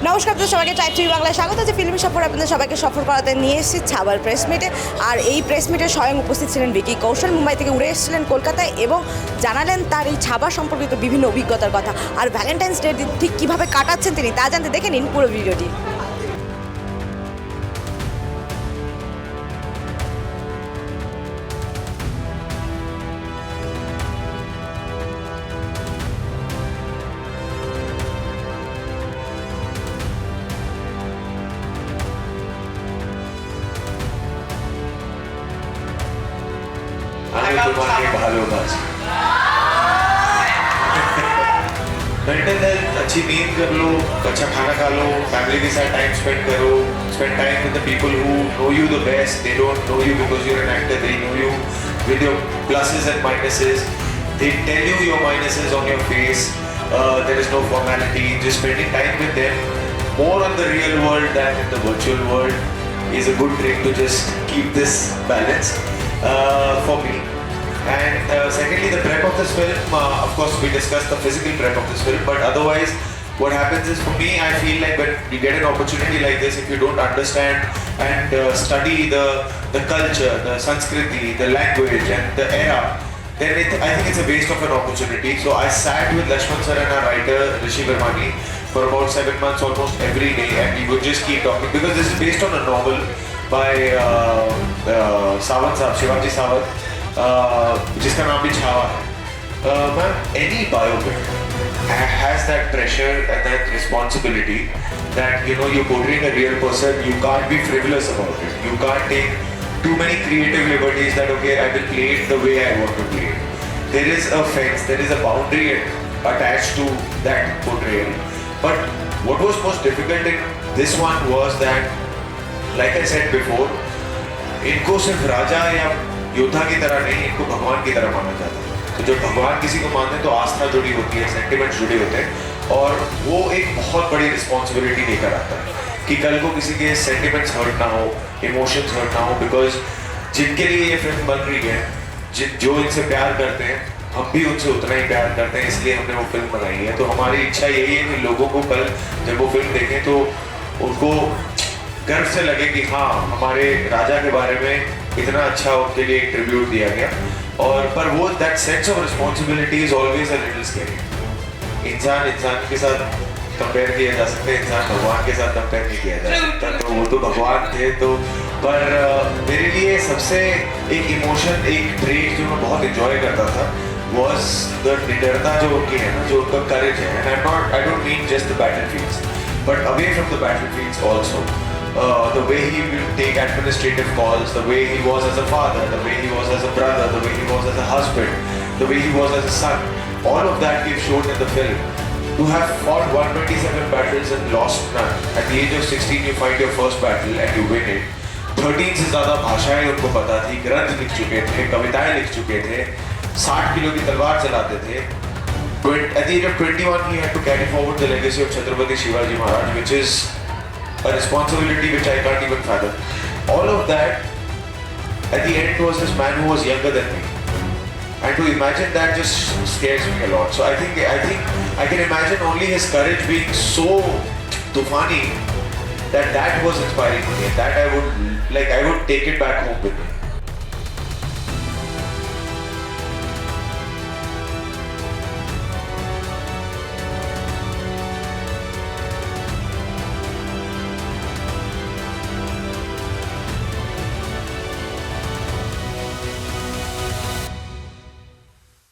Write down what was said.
নমস্কার, তো সবাইকে টাইপ টিভি বাংলায় স্বাগত। যে ফিল্ম সফর আপনাদের সবাইকে সফর করাতে নিয়ে এসেছি ছাবার প্রেস মিটে। আর এই প্রেস মিটে স্বয়ং উপস্থিত ছিলেন ভিকি কৌশল। মুম্বাই থেকে উড়ে এসেছিলেন কলকাতায় এবং জানালেন তার এই ছাবা সম্পর্কিত বিভিন্ন অভিজ্ঞতার কথা। আর ভ্যালেন্টাইন্স ডে ঠিক কীভাবে কাটাচ্ছেন তিনি তা জানতে দেখে নিন পুরো ভিডিওটি। আমি তোমাকে ভালোবাসি। मेंटल हेल्थ अच्छी नींद कर लो, अच्छा खाना खा लो, फैमिली के साथ टाइम स्पेंड करो, spend time with the people who know you the best. They don't know you because you're an actor. They know you with your pluses and minuses. They tell you your minuses on your face. There is no formality. Just spending time with them more on the real world than in the virtual world is a good trick to just keep this balance for me. And secondly, the prep of this film, of course we discussed the physical prep of this film, but otherwise what happens is, for me, I feel like when you get an opportunity like this, if you don't understand and study the culture, the Sanskriti, the language and the era, then I think it's a waste of an opportunity. So I sat with Lakshman sir and our writer Rishi Vermani for about 7 months almost every day, and we would just keep talking because this is based on a novel by Sawant Sahab, Shivaji Sawant, जिसका नाम भी छावा है. Ma'am, any biopic has that pressure and that responsibility that, you know, you're portraying a real person. You can't be frivolous about it. You can't take too many creative liberties that, okay, I will play it the way I want to play it. There is a fence, there is a boundary attached to that portrayal. But what was most difficult in this one was that, like I said before, इनको सिर्फ राजा या योद्धा की तरह नहीं, इनको भगवान की तरह माना जाता है. तो जब भगवान किसी को मानते हैं तो आस्था जुड़ी होती है, सेंटिमेंट्स जुड़े होते हैं, और वो एक बहुत बड़ी रिस्पॉन्सिबिलिटी लेकर आता है कि कल को किसी के सेंटिमेंट्स हर्ट ना हो, इमोशंस हर्ट ना हो. बिकॉज जिनके लिए ये फिल्म बन रही है, जो इनसे प्यार करते हैं, हम भी उनसे उतना ही प्यार करते हैं, इसलिए हमने वो फिल्म बनाई है. तो हमारी इच्छा यही है कि लोगों को कल जब वो फिल्म देखें तो उनको गर्व से लगे कि हाँ, हमारे राजा के बारे में इतना अच्छा उनके लिए एक ट्रिब्यूट दिया गया. और पर वो that sense of responsibility is always a little scary. इंसान के साथ कंपेयर किया जा सकता है, इंसान भगवान के साथ कंपेयर नहीं किया जा सकता. तो वो तो भगवान थे. तो पर मेरे लिए सबसे एक इमोशन, एक ट्रेट जो मैं बहुत इंजॉय करता था वॉज द निडरता जो उनकी है ना, जो उनका करेज है. And I don't mean just the battlefields but away from the battlefields also. The way he will take administrative calls, the way he was as a father, the way he was as a brother, the way he was as a husband, the way he was as a son, all of that we've shown in the film. To have fought 127 battles and lost none. At the age of 16 you fight your first battle and you win it. 13 से ज़्यादा भाषाएं उनको पता थी, ग्रंथ लिख चुके थे, कविताएं लिख चुके थे, 60 किलो की तलवार चलाते थे. At the age of 21 he had to carry forward the legacy of Chhatrapati Shivaji Maharaj, which is a responsibility which I can't even fathom. All of that at the end was this man who was younger than me, and to imagine that just scares me a lot. So I think I can imagine only his courage being so tufani that was inspiring to me. That I would take it back home with me.